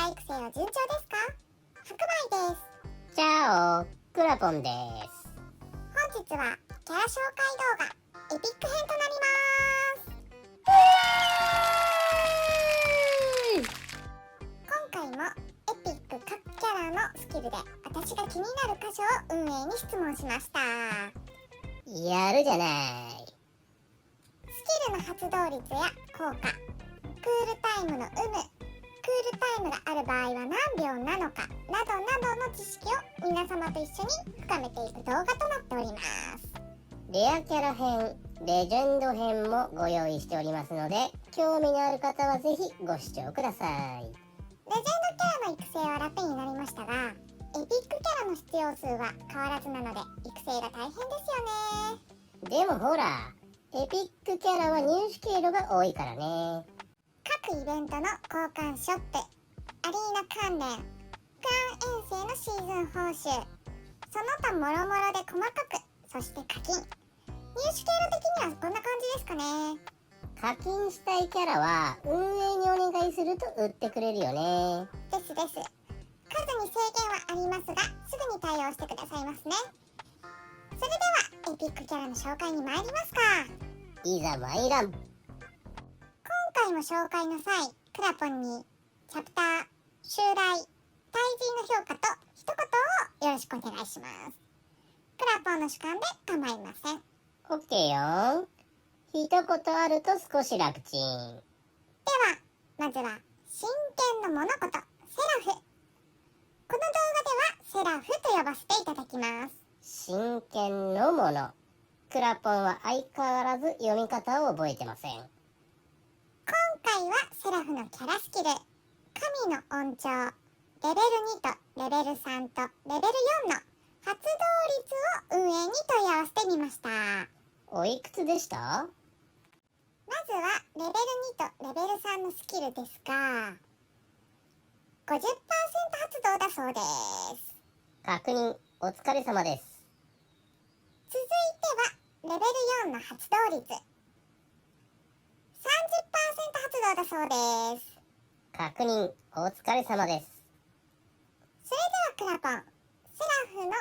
ター育成は順調ですか？白米です。チャオ、クラポンです。本日はキャラ紹介動画エピック編となります。今回もエピック各キャラのスキルで私が気になる箇所を運営に質問しました。やるじゃない。スキルの発動率や効果、クールタイムの有無、クールタイムがある場合は何秒なのかなどなどの知識を皆様と一緒に深めていく動画となっております。レアキャラ編、レジェンド編もご用意しておりますので、興味のある方はぜひご視聴ください。レジェンドキャラの育成は楽になりましたが、エピックキャラの必要数は変わらずなので育成が大変ですよね。でもほら、エピックキャラは入手経路が多いからね。各イベントの交換ショップ、アリーナ関連、クラン遠征のシーズン報酬、その他もろもろで細かく、そして課金。入手経路的にはこんな感じですかね。課金したいキャラは運営にお願いすると売ってくれるよね。です。数に制限はありますが、すぐに対応してくださいますね。それではエピックキャラの紹介に参りますか。いざ参らん。今回も紹介の際、クラポンにチャプター、襲来、対人の評価と一言をよろしくお願いします。クラポンの主観で構いません。オッケーよ。一言あると少し楽ちん。では、まずは真剣の物事、セラフ。この動画ではセラフと呼ばせていただきます。真剣のもの。クラポンは相変わらず読み方を覚えてません。今回はセラフのキャラスキル、神の音調、レベル2とレベル3とレベル4の発動率を運営に問い合わせてみました。おいくつでした？まずはレベル2とレベル3のスキルですが、50% 発動だそうです。確認お疲れ様です。続いてはレベル4の発動率、30% 発動だそうです。確認お疲れ様です。それではクラポン、セラフのコンテ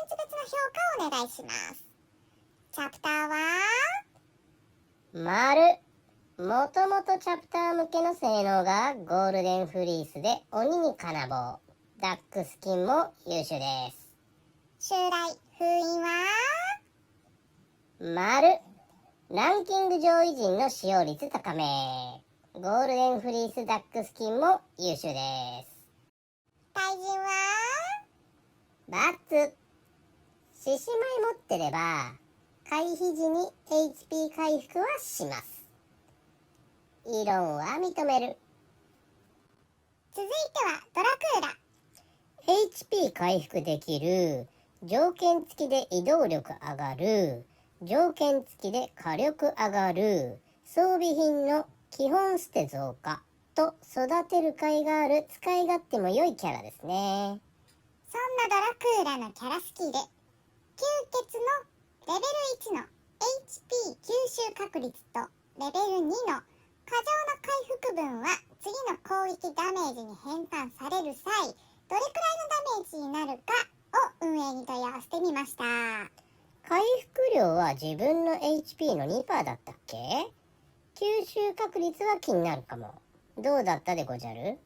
ンツ別の評価をお願いします。チャプターは丸。もともとチャプター向けの性能がゴールデンフリースで鬼に金棒。ダックスキンも優秀です。襲来、封印は丸。ランキング上位陣の使用率高め。ゴールデンフリースダックスキンも優秀です。対人は×。獅子舞持ってれば回避時に HP 回復はします。異論は認める。続いてはドラクーラ。 HP 回復できる。条件付きで移動力上がる。条件付きで火力上がる。装備品の基本捨て増加と育てる甲斐がある使い勝手も良いキャラですね。そんなドラクーラのキャラスキル、吸血のレベル1の HP 吸収確率とレベル2の過剰な回復分は次の攻撃ダメージに変換される際、どれくらいのダメージになるかを運営に問い合わせてみました。回復量は自分の HP の 2% だったっけ？吸収確率は気になるかも。どうだったでごじゃる？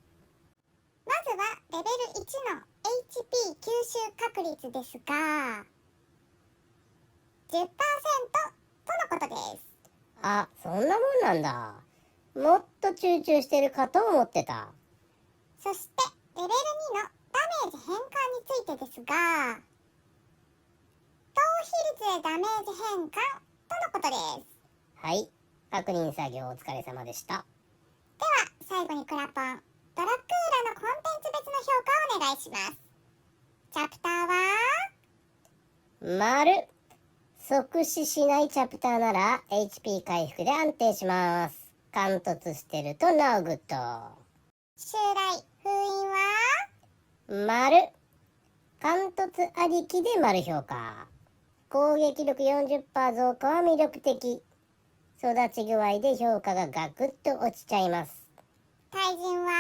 まずはレベル1の HP 吸収確率ですが 10% とのことです。あ、そんなもんなんだ。もっと集中してるかと思ってた。そしてレベル2のダメージ変換についてですが、逃避率でダメージ変換とのことです。はい、確認作業お疲れ様でした。では最後にクラポン、ドラクーラのコンテンツ別の評価をお願いします。チャプターは丸。即死しないチャプターなら HP 回復で安定します。貫突してるとなおグッド。襲来、封印は丸。貫突ありきで丸評価。攻撃力 40% 増加は魅力的。育ち具合で評価がガクッと落ちちゃいます。対人は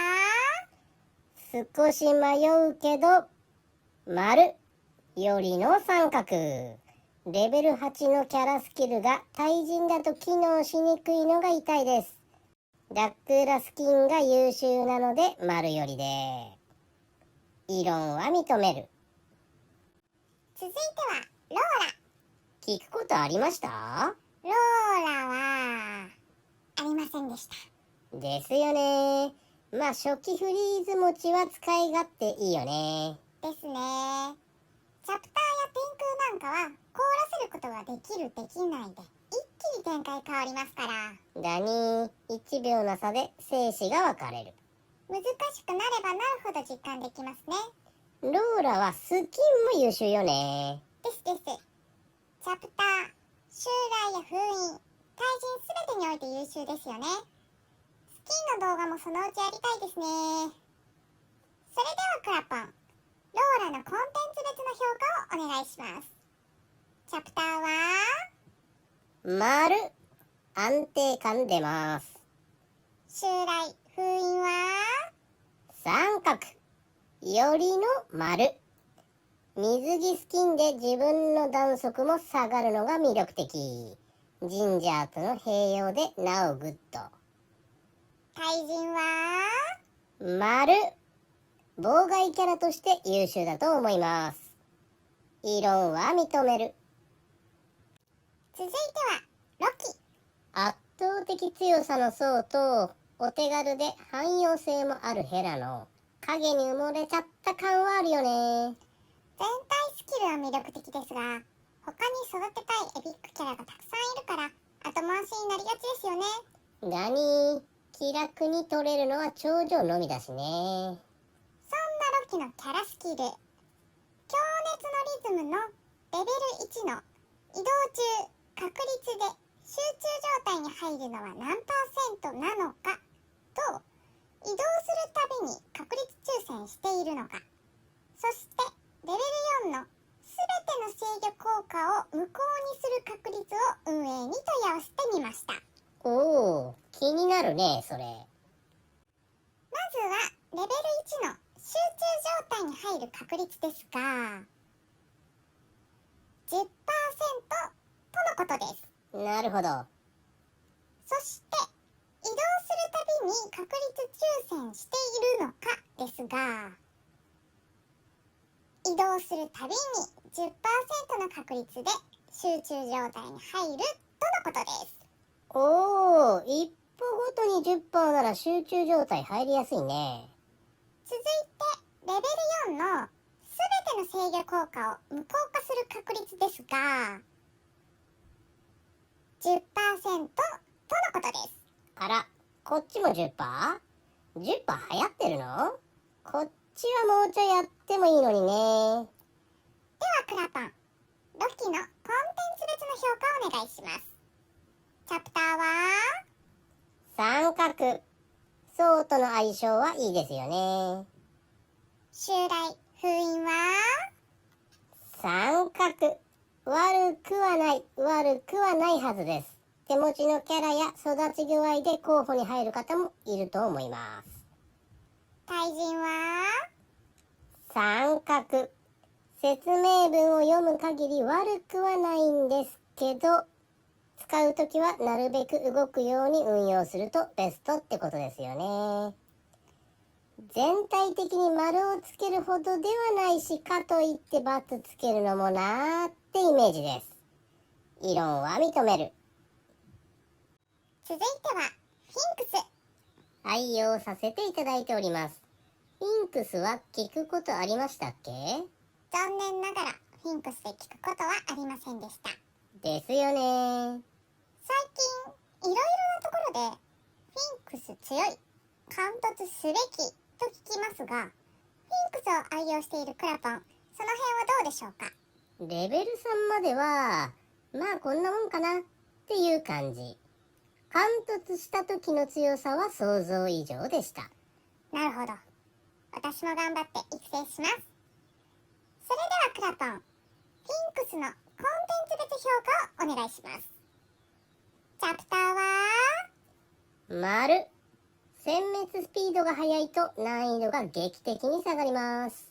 少し迷うけど、丸よりの三角。レベル8のキャラスキルが対人だと機能しにくいのが痛いです。ダックラスキンが優秀なので丸よりで。異論は認める。続いてはローラ。聞くことありました？ローラはありませんでした。ですよね。まあ初期フリーズ持ちは使い勝手いいよね。ですね。チャプターや天空なんかは凍らせることができるできないで一気に展開変わりますから。だに1秒の差で生死が分かれる。難しくなればなるほど実感できますね。ローラはスキンも優秀よね。ですです。チャプター、襲来や封印、対人すべてにおいて優秀ですよね。スキンの動画もそのうちやりたいですね。それではクラポン、ローラのコンテンツ別の評価をお願いします。チャプターは丸。安定感出ます。襲来、封印は三角。よりの丸。水着スキンで自分の弾速も下がるのが魅力的。ジンジャーとの併用でなおグッド。対人は丸。妨害キャラとして優秀だと思います。異論は認める。続いてはロキ。圧倒的強さの層とお手軽で汎用性もあるヘラの影に埋もれちゃった感はあるよね。全体スキルは魅力的ですが、他に育てたいエピックキャラがたくさんいるから後回しになりがちですよね。だに気楽に取れるのは頂上のみだしね。そんなロキのキャラスキル、強熱のリズムのレベル1の移動中確率で集中状態に入るのは何%なのかと、移動するたびに確率抽選しているのか、そしてレベル4のすべての制御効果を無効にする確率を運営に問い合わせてみました。おー、気になるねそれ。まずはレベル1の集中状態に入る確率ですが 10% とのことです。なるほど。そして移動するたびに確率抽選しているのかですが、移動するたびに 10% の確率で集中状態に入るとのことです。おー、一歩ごとに 10% なら集中状態入りやすいね。続いてレベル4のすべての制御効果を無効化する確率ですが 10% とのことです。あら、こっちも 10%？10% 流行ってるの？こっちはもうちょいやってもいいのにね。ではクラポン、ロキのコンテンツ別の評価をお願いします。チャプターは三角。層との相性はいいですよね。襲来、封印は三角。悪くはないはずです。手持ちのキャラや育ち具合で候補に入る方もいると思います。対人は三角。説明文を読む限り悪くはないんですけど、使うときはなるべく動くように運用するとベストってことですよね。全体的に丸をつけるほどではないし、かといって×つけるのもなーってイメージです。異論は認める。続いてはフィンクス。愛用させていただいております。フィンクスは聞くことありましたっけ？残念ながらフィンクスで聞くことはありませんでした。ですよね。最近いろいろなところでフィンクス強い、貫突すべきと聞きますが、フィンクスを愛用しているクラポン、その辺はどうでしょうか？レベル3まではまあこんなもんかなっていう感じ。貫突した時の強さは想像以上でした。なるほど。私も頑張って育成します。それではクラポン、フィンクスのコンテンツ別評価をお願いします。チャプターは丸。殲滅スピードが速いと難易度が劇的に下がります。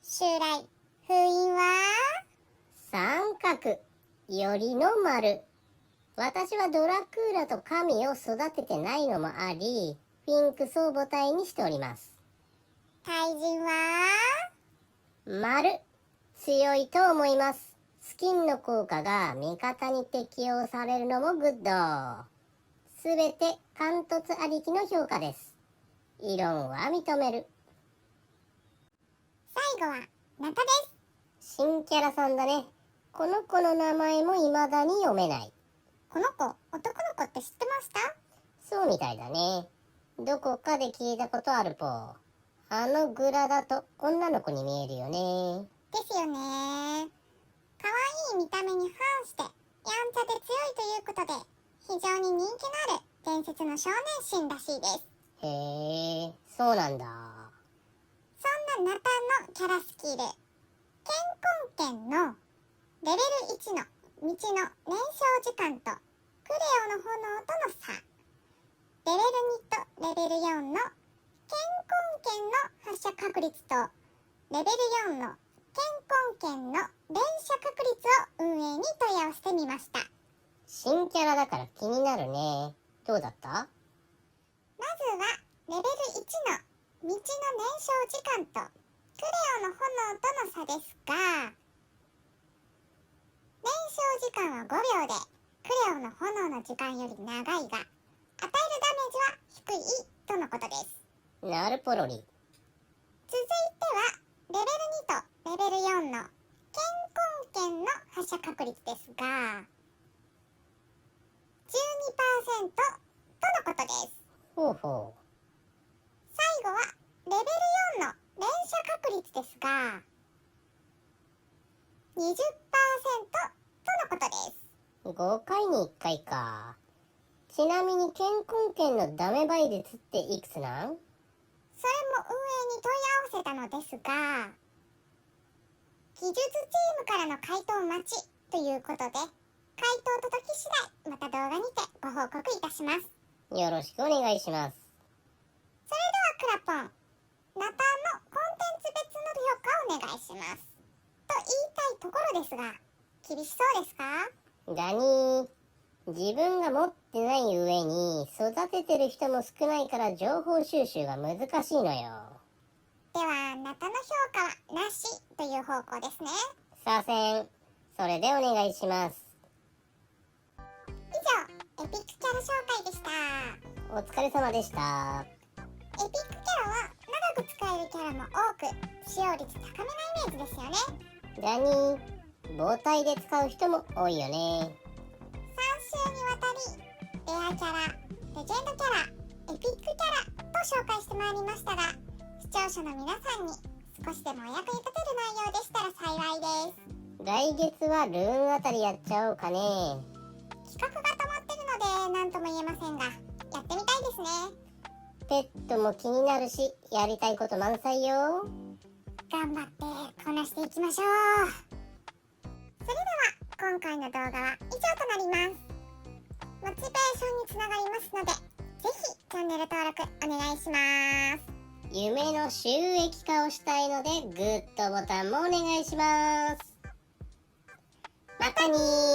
襲来、封印は三角よりの丸。私はドラクーラと神を育ててないのもあり、フィンクスを母体にしております。対人は丸。強いと思います。スキンの効果が味方に適用されるのもグッド。すべて貫突ありきの評価です。異論は認める。最後はナタです。新キャラさんだね。この子の名前も未だに読めない。この子、男の子って知ってました？そうみたいだね。どこかで聞いたことあるぽ。あのグラだと女の子に見えるよね。ですよね。可愛い見た目に反してやんちゃで強いということで非常に人気のある伝説の少年神らしいです。へえ、そうなんだ。そんなナタのキャラスキル、健康圏のレベル1の道の燃焼時間とクレオの炎との差、レベル2とレベル4の健康圏の発射確率とレベル4の健康圏の連射確率を運営に問い合わせてみました。新キャラだから気になるね。どうだった？まずはレベル1の道の燃焼時間とクレオの炎との差ですが、燃焼時間は5秒でクレオの炎の時間より長いが、与えるダメージは低いとのことです。なるポロリ。続いてはレベル2とレベル4の健康圏の発射確率ですが、12% とのことです。ほうほ最後はレベル4の連射確率ですが、20% とのことです。う。5回に1回か。ちなみに健康圏のダメ倍率っていくつなん？それも運営に問い合わせたのですが、技術チームからの回答待ちということで、回答届き次第また動画にてご報告いたします。よろしくお願いします。それではクラポン、ナタのコンテンツ別の評価をお願いします。と言いたいところですが、厳しそうですか？ダニー、自分が持ってない上に育ててる人も少ないから情報収集が難しいのよ。では、ナタの評価はなしという方向ですね。左遷、それでお願いします。以上、エピックキャラ紹介でした。お疲れ様でした。エピックキャラは長く使えるキャラも多く、使用率高めなイメージですよね。ダニー、母体で使う人も多いよね。3週にわたり、レアキャラ、レジェンドキャラ、エピックキャラと紹介してまいりましたが、視聴者の皆さんに少しでもお役に立てる内容でしたら幸いです。来月はルーンあたりやっちゃおうかね。企画が止まってるので何とも言えませんが、やってみたいですね。ペットも気になるし、やりたいこと満載よ。頑張ってこなしていきましょう。それでは今回の動画は以上となります。モチベーションにつながりますので、ぜひチャンネル登録お願いします。夢の収益化をしたいのでグッドボタンもお願いします。またにー。